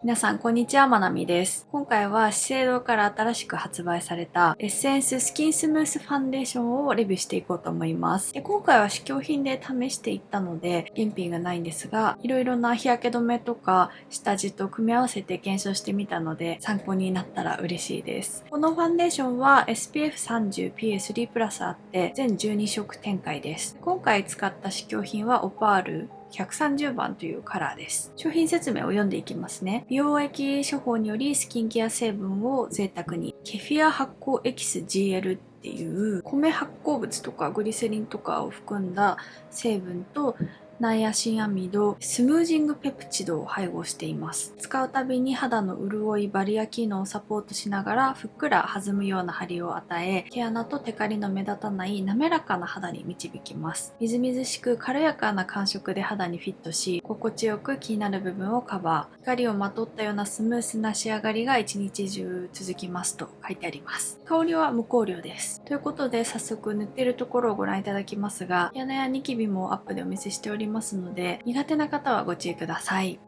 皆さん、こんにちは。まなみです。今回は資生堂から新しく発売されたエッセンススキンスムースファンデーションをレビューしていこうと思います。今回は試供品で試していったので原品がないんですが、いろいろな日焼け止めとか下地と組み合わせて検証してみたので参考になったら嬉しいです。このファンデーションは SPF30 PA3 プラスあって全12色展開です。今回使った試供品はオパール130番というカラーです。商品説明を読んでいきますね。美容液処方によりスキンケア成分を贅沢に。ケフィア発酵エキス GL っていう米発酵物とかグリセリンとかを含んだ成分とナイアシンアミド、スムージングペプチドを配合しています。使うたびに肌の潤い、バリア機能をサポートしながらふっくら弾むような張りを与え、毛穴とテカリの目立たない滑らかな肌に導きます。みずみずしく軽やかな感触で肌にフィットし、心地よく気になる部分をカバー。光をまとったようなスムースな仕上がりが一日中続きますと書いてあります。香りは無香料です。ということで早速塗っているところをご覧いただきますが、毛穴やニキビもアップでお見せしておりますので、苦手な方はご注意ください。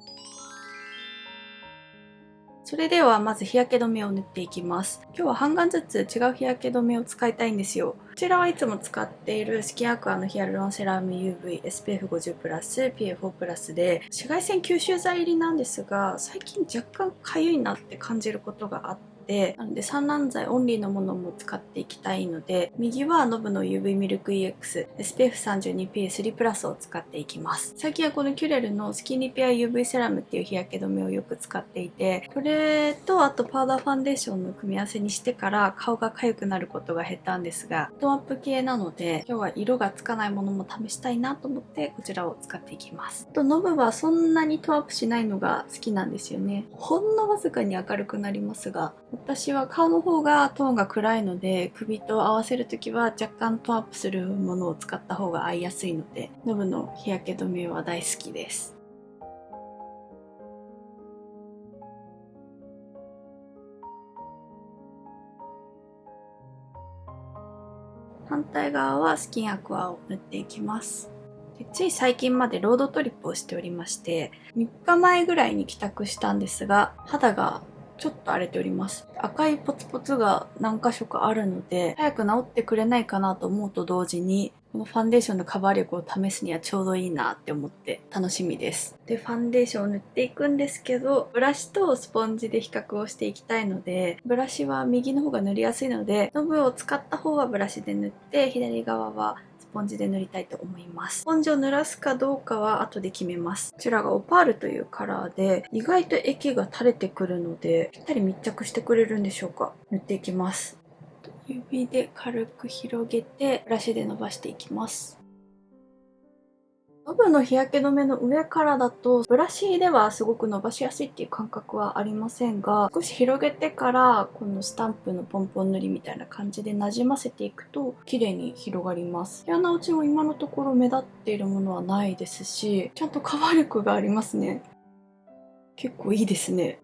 それではまず日焼け止めを塗っていきます。今日は半眼ずつ違う日焼け止めを使いたいんですよ。こちらはいつも使っているスキンアクアのヒアルロンセラム UV SPF50 プラス PA4 プラスで紫外線吸収剤入りなんですが、最近若干かゆいなって感じることがあって、なので散乱剤オンリーのものも使っていきたいので、右はノブの UV ミルク EX SPF32PA3 プラスを使っていきます。最近はこのキュレルのスキンリペア UV セラムっていう日焼け止めをよく使っていて、これとあとパウダーファンデーションの組み合わせにしてから顔が痒くなることが減ったんですが、トーンアップ系なので今日は色がつかないものも試したいなと思ってこちらを使っていきます。ノブはそんなにトーンアップしないのが好きなんですよね。ほんのわずかに明るくなりますが、私は顔の方がトーンが暗いので、首と合わせるときは若干トーンアップするものを使った方が合いやすいので、ノブの日焼け止めは大好きです。反対側はスキンアクアを塗っていきます。つい最近までロードトリップをしておりまして、3日前ぐらいに帰宅したんですが、肌がちょっと荒れております。赤いポツポツが何箇所かあるので、早く治ってくれないかなと思うと同時に、このファンデーションのカバー力を試すにはちょうどいいなって思って楽しみです。で、ファンデーションを塗っていくんですけど、ブラシとスポンジで比較をしていきたいので、ブラシは右の方が塗りやすいので、ノブを使った方はブラシで塗って、左側はスポンジで塗りたいと思います。スポンジを濡らすかどうかは後で決めます。こちらがオパールというカラーで、意外と液が垂れてくるので、ぴったり密着してくれるんでしょうか。塗っていきます。指で軽く広げて、ブラシで伸ばしていきます。ノブの日焼け止めの上からだと、ブラシではすごく伸ばしやすいっていう感覚はありませんが、少し広げてから、このスタンプのポンポン塗りみたいな感じで馴染ませていくと、綺麗に広がります。毛穴落ちも今のところ目立っているものはないですし、ちゃんとカバー力がありますね。結構いいですね。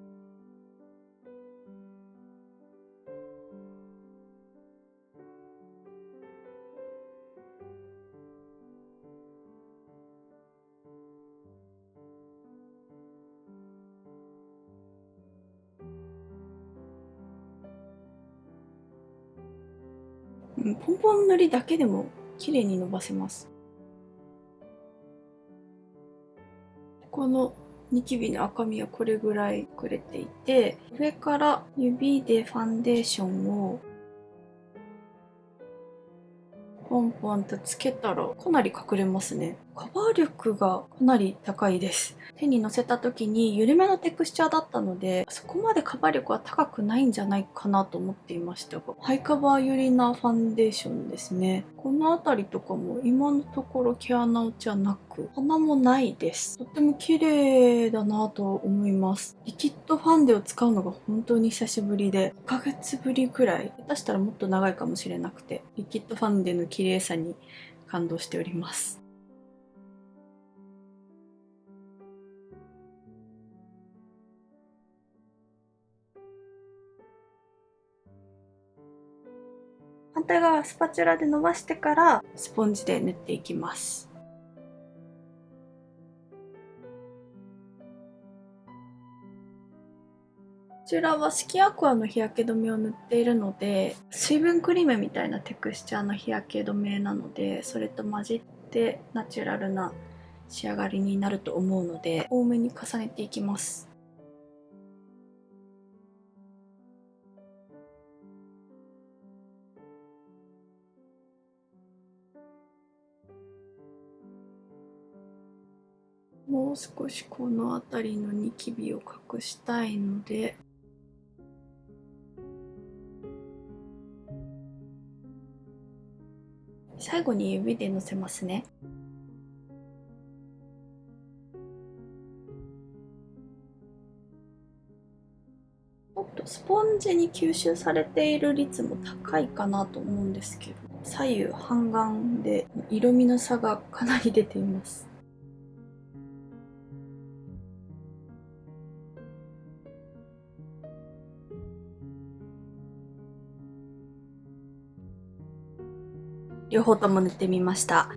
ポンポン塗りだけでも綺麗に伸ばせます。このニキビの赤みはこれぐらいくれていて、上から指でファンデーションをポンポンとつけたらかなり隠れますね。カバー力がかなり高いです。手にのせた時に緩めのテクスチャーだったので、そこまでカバー力は高くないんじゃないかなと思っていましたが、ハイカバー寄りなファンデーションですね。この辺りとかも今のところ毛穴落ちはなく、鼻もないです。とっても綺麗だなと思います。リキッドファンデを使うのが本当に久しぶりで、1ヶ月ぶりくらい、下手したらもっと長いかもしれなくて、リキッドファンデの綺麗さに感動しております。反対側はスパチュラで伸ばしてからスポンジで塗っていきます。ちらはスキンアクアの日焼け止めを塗っているので、水分クリームみたいなテクスチャーの日焼け止めなので、それと混じってナチュラルな仕上がりになると思うので、多めに重ねていきます。もう少しこの辺りのニキビを隠したいので、最後に指でのせますね。もっとスポンジに吸収されている率も高いかなと思うんですけど、左右半眼で色味の差がかなり出ています。両方とも塗ってみました。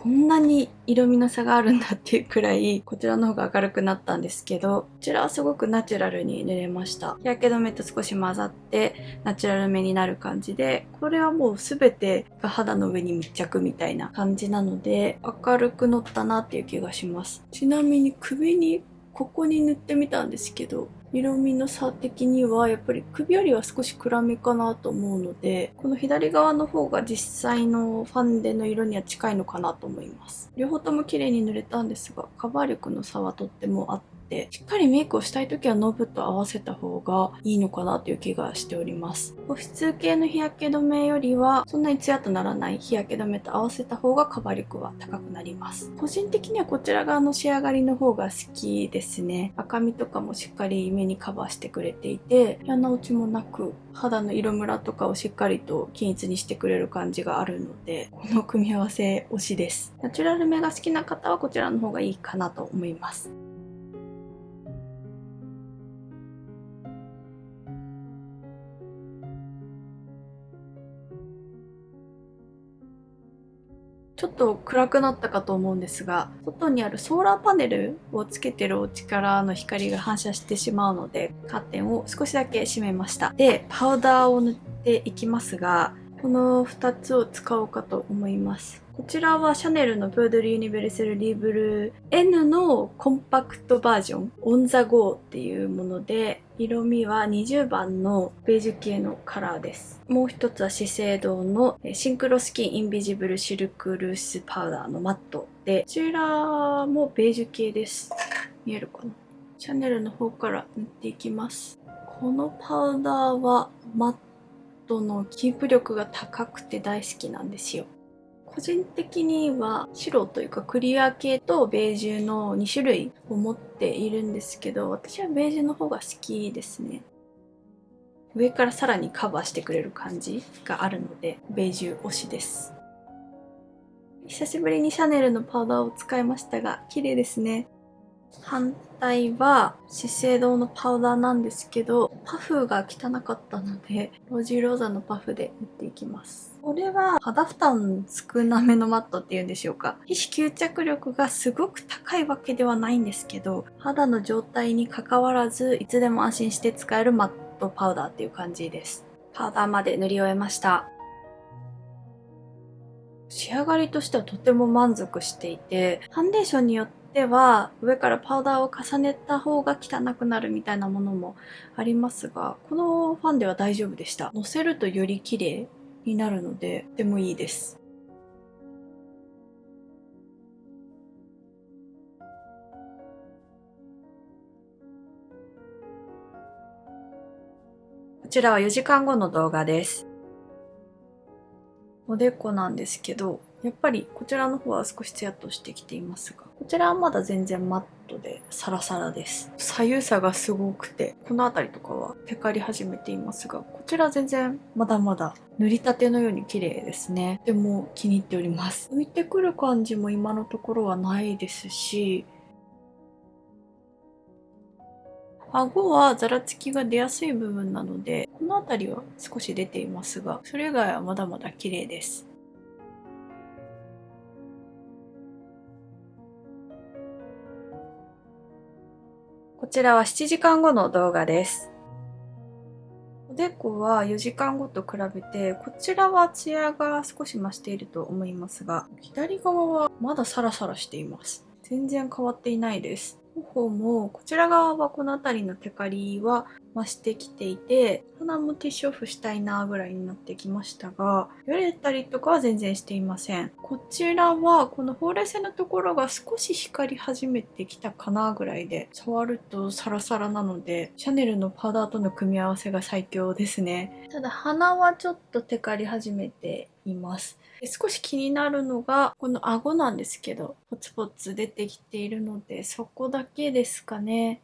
こんなに色味の差があるんだっていうくらい、こちらの方が明るくなったんですけど、こちらはすごくナチュラルに塗れました。日焼け止めと少し混ざって、ナチュラルめになる感じで、これはもう全てが肌の上に密着みたいな感じなので、明るく乗ったなっていう気がします。ちなみに首に、ここに塗ってみたんですけど、色味の差的にはやっぱり首よりは少し暗めかなと思うので、この左側の方が実際のファンデの色には近いのかなと思います。両方とも綺麗に塗れたんですが、カバー力の差はとってもあって、しっかりメイクをしたい時はノブと合わせた方がいいのかなという気がしております。保湿系の日焼け止めよりはそんなにツヤとならない日焼け止めと合わせた方がカバー力は高くなります。個人的にはこちら側の仕上がりの方が好きですね。赤みとかもしっかり目にカバーしてくれていて、嫌な落ちもなく、肌の色ムラとかをしっかりと均一にしてくれる感じがあるので、この組み合わせ推しです。ナチュラルめが好きな方はこちらの方がいいかなと思います。ちょっと暗くなったかと思うんですが、外にあるソーラーパネルをつけてるお家からの光が反射してしまうので、カーテンを少しだけ閉めました。で、パウダーを塗っていきますが、この2つを使おうかと思います。こちらはシャネルのプードルユニベルセルリブル N のコンパクトバージョン、オンザゴーっていうもので、色味は20番のベージュ系のカラーです。もう一つは資生堂のシンクロスキンインビジブルシルクルースパウダーのマットで、こちらもベージュ系です。見えるかな？シャネルの方から塗っていきます。このパウダーはマットのキープ力が高くて大好きなんですよ。個人的には白というかクリア系とベージュの2種類を持っているんですけど、私はベージュの方が好きですね。上からさらにカバーしてくれる感じがあるので、ベージュ推しです。久しぶりにシャネルのパウダーを使いましたが、綺麗ですね。反対は資生堂のパウダーなんですけど、パフが汚かったので、ロジローザのパフで塗っていきます。これは肌負担少なめのマットっていうんでしょうか。皮脂吸着力がすごく高いわけではないんですけど、肌の状態に関わらず、いつでも安心して使えるマットパウダーっていう感じです。パウダーまで塗り終えました。仕上がりとしてはとても満足していて、ファンデーションによっては上からパウダーを重ねた方が汚くなるみたいなものもありますが、このファンデは大丈夫でした。のせるとより綺麗になるので、とてもいいです。こちらは4時間後の動画です。おでこなんですけど、やっぱりこちらの方は少しツヤっとしてきていますが、こちらはまだ全然マットでサラサラです。左右差がすごくて、この辺りとかはテカり始めていますが、こちら全然まだまだ塗りたてのように綺麗ですね。でも気に入っております。浮いてくる感じも今のところはないですし、顎はざらつきが出やすい部分なので、この辺りは少し出ていますが、それ以外はまだまだ綺麗です。こちらは7時間後の動画です。おでこは4時間後と比べて、こちらはツヤが少し増していると思いますが、左側はまだサラサラしています。全然変わっていないです。頬も、こちら側はこの辺りのテカリは増してきていて、鼻もティッシュオフしたいなぐらいになってきましたが、よれたりとかは全然していません。こちらはこのほうれい線のところが少し光り始めてきたかなぐらいで、触るとサラサラなので、シャネルのパウダーとの組み合わせが最強ですね。ただ鼻はちょっとテカり始めています。少し気になるのがこの顎なんですけど、ポツポツ出てきているので、そこだけですかね。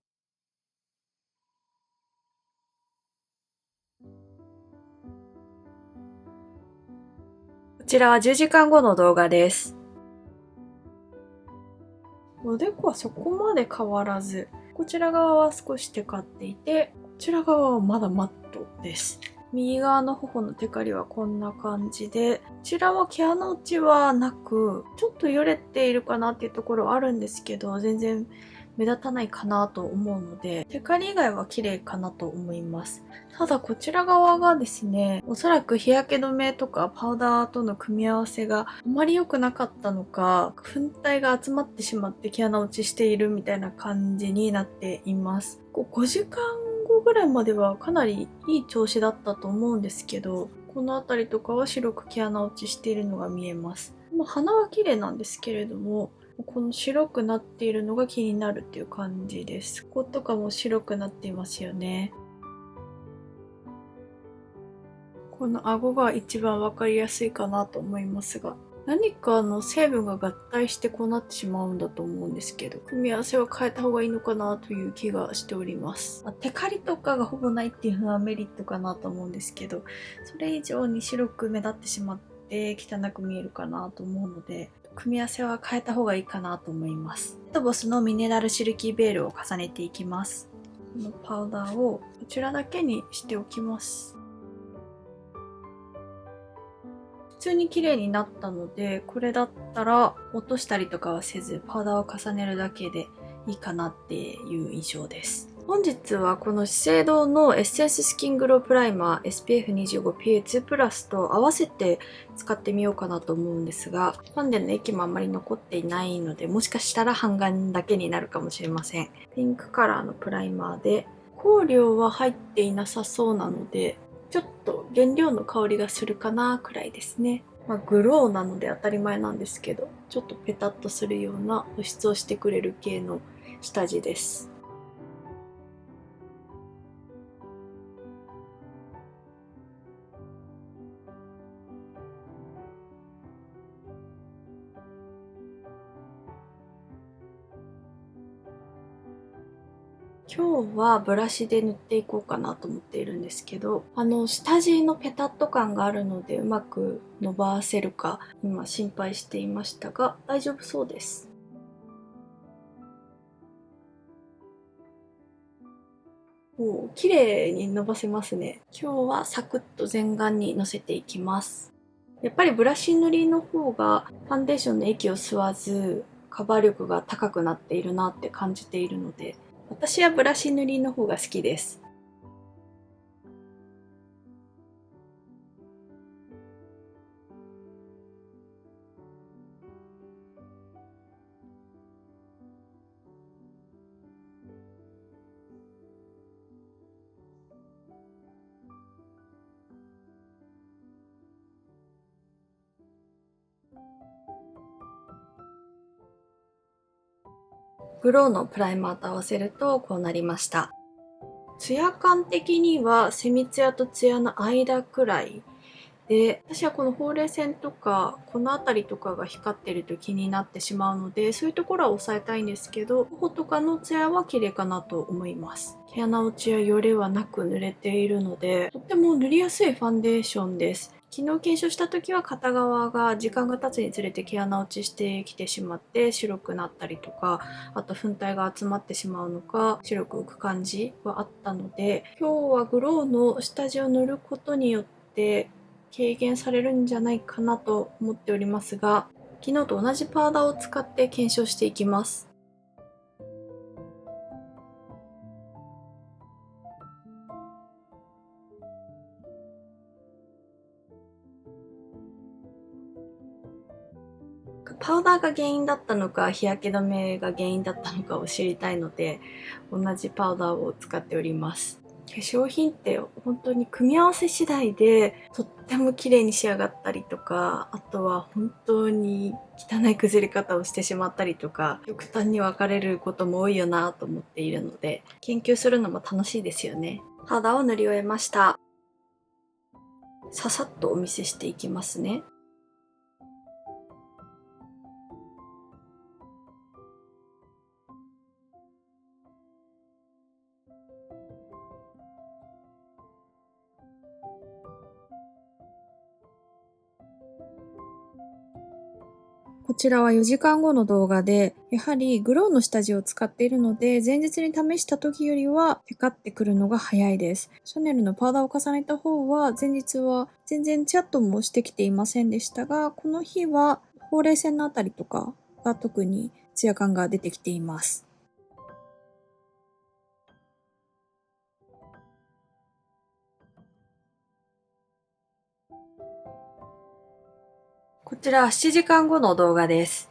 こちらは10時間後の動画です。おでこはそこまで変わらず、こちら側は少しテカっていて、こちら側はまだマットです。右側の頬のテカリはこんな感じで、こちらは毛穴落ちはなく、ちょっとよれているかなっていうところはあるんですけど、全然目立たないかなと思うので、テカリ以外は綺麗かなと思います。ただこちら側がですね、おそらく日焼け止めとかパウダーとの組み合わせがあまり良くなかったのか、粉体が集まってしまって毛穴落ちしているみたいな感じになっています。5時間後ぐらいまではかなりいい調子だったと思うんですけど、この辺りとかは白く毛穴落ちしているのが見えます。鼻は綺麗なんですけれども、この白くなっているのが気になるっていう感じです。こことかも白くなっていますよね。この顎が一番わかりやすいかなと思いますが、何かの成分が合体してこうなってしまうんだと思うんですけど、組み合わせを変えた方がいいのかなという気がしております。テカリとかがほぼないっていうのはメリットかなと思うんですけど、それ以上に白く目立ってしまって汚く見えるかなと思うので、組み合わせは変えた方がいいかなと思います。エトボスのミネラルシルキーベールを重ねていきます。このパウダーをこちらだけにしておきます。普通に綺麗になったので、これだったら落としたりとかはせず、パウダーを重ねるだけでいいかなっていう印象です。本日はこの資生堂のエッセンススキングロープライマー SPF25PA2 プラスと合わせて使ってみようかなと思うんですが、ファンデの液もあんまり残っていないので、もしかしたら半眼だけになるかもしれません。ピンクカラーのプライマーで、香料は入っていなさそうなので、ちょっと原料の香りがするかなくらいですね。グローなので当たり前なんですけど、ちょっとペタッとするような保湿をしてくれる系の下地です。今日はブラシで塗っていこうかなと思っているんですけど、下地のペタッと感があるのでうまく伸ばせるか今心配していましたが大丈夫そうです。おー、綺麗に伸ばせますね。今日はサクッと全顔にのせていきます。やっぱりブラシ塗りの方がファンデーションの液を吸わずカバー力が高くなっているなって感じているので、私はブラシ塗りの方が好きです。グローのプライマーと合わせるとこうなりました。ツヤ感的にはセミツヤとツヤの間くらいで、私はこのほうれい線とかこの辺りとかが光ってると気になってしまうので、そういうところは抑えたいんですけど、頬とかのツヤは綺麗かなと思います。毛穴落ちやよれはなく塗れているので、とっても塗りやすいファンデーションです。昨日検証した時は片側が時間が経つにつれて毛穴落ちしてきてしまって白くなったりとか、あと粉体が集まってしまうのか白く浮く感じはあったので、今日はグローの下地を塗ることによって軽減されるんじゃないかなと思っておりますが、昨日と同じパウダーを使って検証していきます。パウダーが原因だったのか日焼け止めが原因だったのかを知りたいので、同じパウダーを使っております。化粧品って本当に組み合わせ次第でとっても綺麗に仕上がったりとか、あとは本当に汚い崩れ方をしてしまったりとか、極端に分かれることも多いよなと思っているので、研究するのも楽しいですよね。パウダーを塗り終えました。ささっとお見せしていきますね。こちらは4時間後の動画で、やはりグローの下地を使っているので、前日に試した時よりはテカってくるのが早いです。シャネルのパウダーを重ねた方は、前日は全然ツヤっともしてきていませんでしたが、この日はほうれい線のあたりとかが特にツヤ感が出てきています。こちらは7時間後の動画です。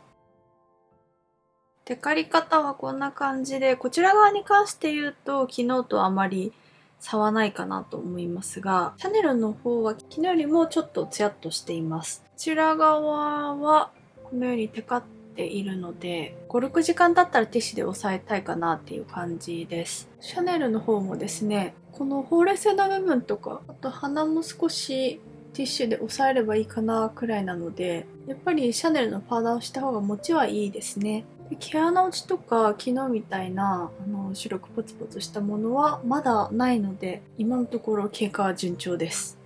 テカり方はこんな感じで、こちら側に関して言うと昨日とあまり差はないかなと思いますが、シャネルの方は昨日よりもちょっとツヤっとしています。こちら側はこのようにテカっているので、5、6時間経ったらティッシュで押さえたいかなっていう感じです。シャネルの方もですね、このほうれい線の部分とか、あと鼻も少しティッシュで押さえればいいかなくらいなので、やっぱりシャネルのパウダーをした方が持ちはいいですね。で毛穴落ちとか昨日みたいな白くポツポツしたものはまだないので、今のところ経過は順調です。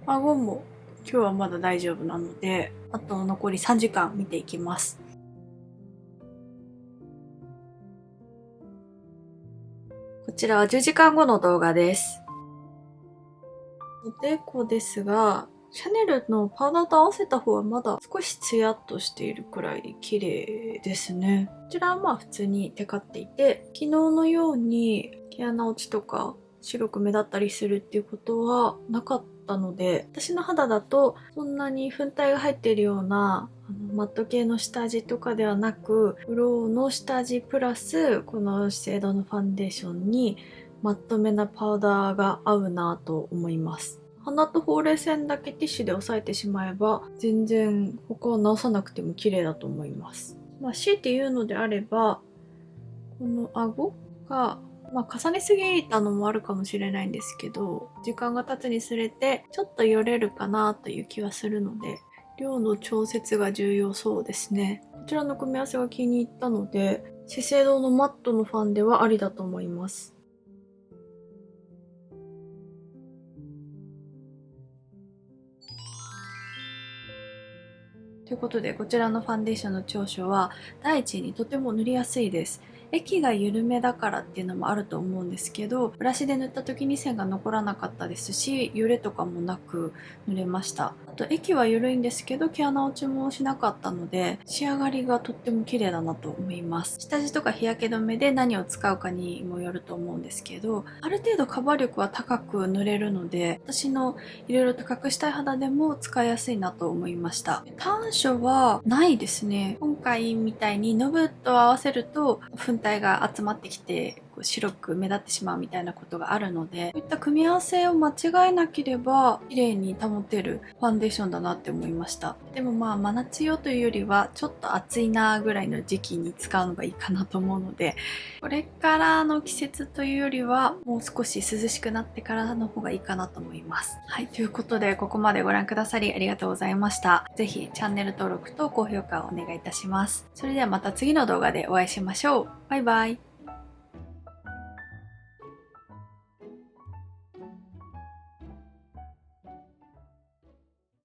顎も今日はまだ大丈夫なので、あと残り3時間見ていきます。こちらは10時間後の動画です。おでこですが、シャネルのパウダーと合わせた方はまだ少しツヤっとしているくらいで綺麗ですね。こちらはまあ普通にテカっていて、昨日のように毛穴落ちとか白く目立ったりするっていうことはなかったので、私の肌だとそんなに粉体が入っているようなマット系の下地とかではなく、ブローの下地プラスこの資生堂のファンデーションにマットめなパウダーが合うなと思います。鼻とほうれい線だけティッシュで押さえてしまえば全然他は直さなくても綺麗だと思います。強いて言うのであれば、この顎が重ねすぎたのもあるかもしれないんですけど、時間が経つにつれてちょっとよれるかなという気はするので、量の調節が重要そうですね。こちらの組み合わせが気に入ったので、資生堂のマットのファンデはありだと思います。ということで、こちらのファンデーションの長所は、第一にとても塗りやすいです。液が緩めだからっていうのもあると思うんですけど、ブラシで塗った時に線が残らなかったですし、揺れとかもなく塗れました。あと液は緩いんですけど、毛穴落ちもしなかったので、仕上がりがとっても綺麗だなと思います。下地とか日焼け止めで何を使うかにもよると思うんですけど、ある程度カバー力は高く塗れるので、私のいろいろと隠したい肌でも使いやすいなと思いました。短所はないですね。今回みたいにノブと合わせると粉体が集まってきて白く目立ってしまうみたいなことがあるので、こういった組み合わせを間違えなければ綺麗に保てるファンデーションだなって思いました。でも真夏用というよりはちょっと暑いなぐらいの時期に使うのがいいかなと思うので、これからの季節というよりはもう少し涼しくなってからの方がいいかなと思います。はい、ということでここまでご覧くださりありがとうございました。ぜひチャンネル登録と高評価をお願いいたします。それではまた次の動画でお会いしましょう。バイバイ。